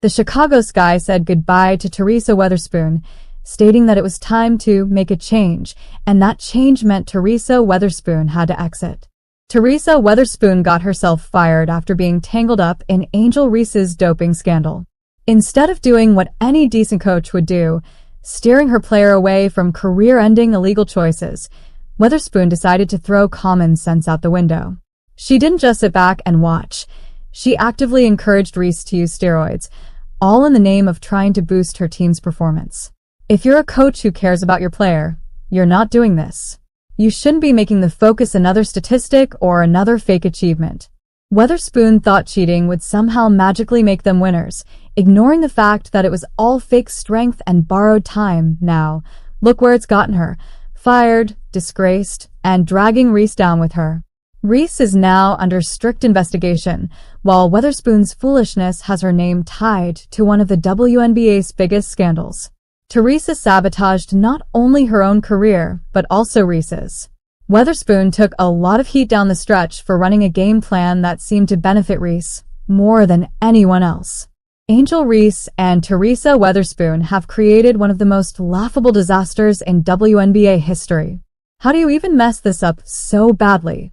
The Chicago Sky said goodbye to Teresa Weatherspoon, stating that it was time to make a change, and that change meant Teresa Weatherspoon had to exit. Teresa Weatherspoon got herself fired after being tangled up in Angel Reese's doping scandal. Instead of doing what any decent coach would do, steering her player away from career-ending illegal choices, Weatherspoon decided to throw common sense out the window. She didn't just sit back and watch. She actively encouraged Reese to use steroids, all in the name of trying to boost her team's performance. If you're a coach who cares about your player, you're not doing this. You shouldn't be making the focus another statistic or another fake achievement. Weatherspoon thought cheating would somehow magically make them winners, ignoring the fact that it was all fake strength and borrowed time. Now, look where it's gotten her. Fired, disgraced, and dragging Reese down with her. Reese is now under strict investigation, while Weatherspoon's foolishness has her name tied to one of the WNBA's biggest scandals. Teresa sabotaged not only her own career, but also Reese's. Weatherspoon took a lot of heat down the stretch for running a game plan that seemed to benefit Reese more than anyone else. Angel Reese and Teresa Weatherspoon have created one of the most laughable disasters in WNBA history. How do you even mess this up so badly?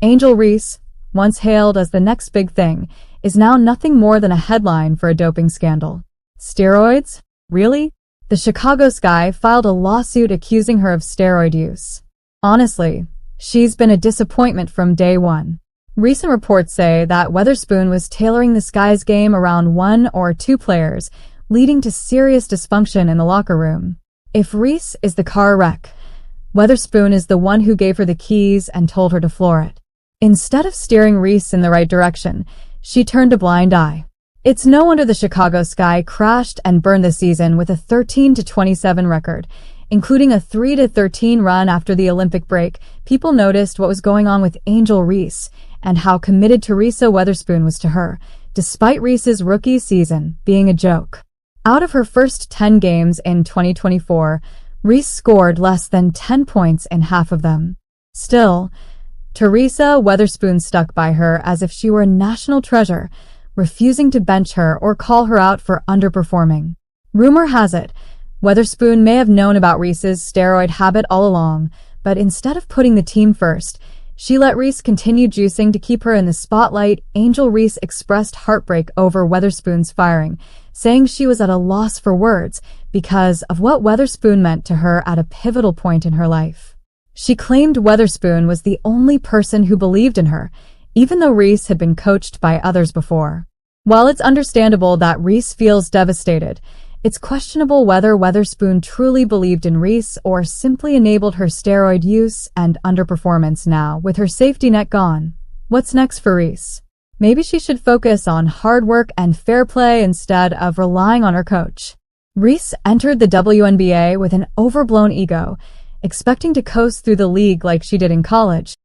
Angel Reese, once hailed as the next big thing, is now nothing more than a headline for a doping scandal. Steroids? Really? The Chicago Sky filed a lawsuit accusing her of steroid use. Honestly, she's been a disappointment from day one. Recent reports say that Weatherspoon was tailoring the Sky's game around one or two players, leading to serious dysfunction in the locker room. If Reese is the car wreck, Weatherspoon is the one who gave her the keys and told her to floor it. Instead of steering Reese in the right direction, she turned a blind eye. It's no wonder the Chicago Sky crashed and burned the season with a 13-27 record, including a 3-13 run after the Olympic break. People noticed what was going on with Angel Reese and how committed Teresa Weatherspoon was to her, despite Reese's rookie season being a joke. Out of her first 10 games in 2024, Reese scored less than 10 points in half of them. Still, Teresa Weatherspoon stuck by her as if she were a national treasure, refusing to bench her or call her out for underperforming. Rumor has it, Weatherspoon may have known about Reese's steroid habit all along, but instead of putting the team first, she let Reese continue juicing to keep her in the spotlight. Angel Reese expressed heartbreak over Weatherspoon's firing, saying she was at a loss for words because of what Weatherspoon meant to her at a pivotal point in her life. She claimed Weatherspoon was the only person who believed in her, even though Reese had been coached by others before. While it's understandable that Reese feels devastated, it's questionable whether Weatherspoon truly believed in Reese or simply enabled her steroid use and underperformance. Now, with her safety net gone, what's next for Reese? Maybe she should focus on hard work and fair play instead of relying on her coach. Reese entered the WNBA with an overblown ego, expecting to coast through the league like she did in college.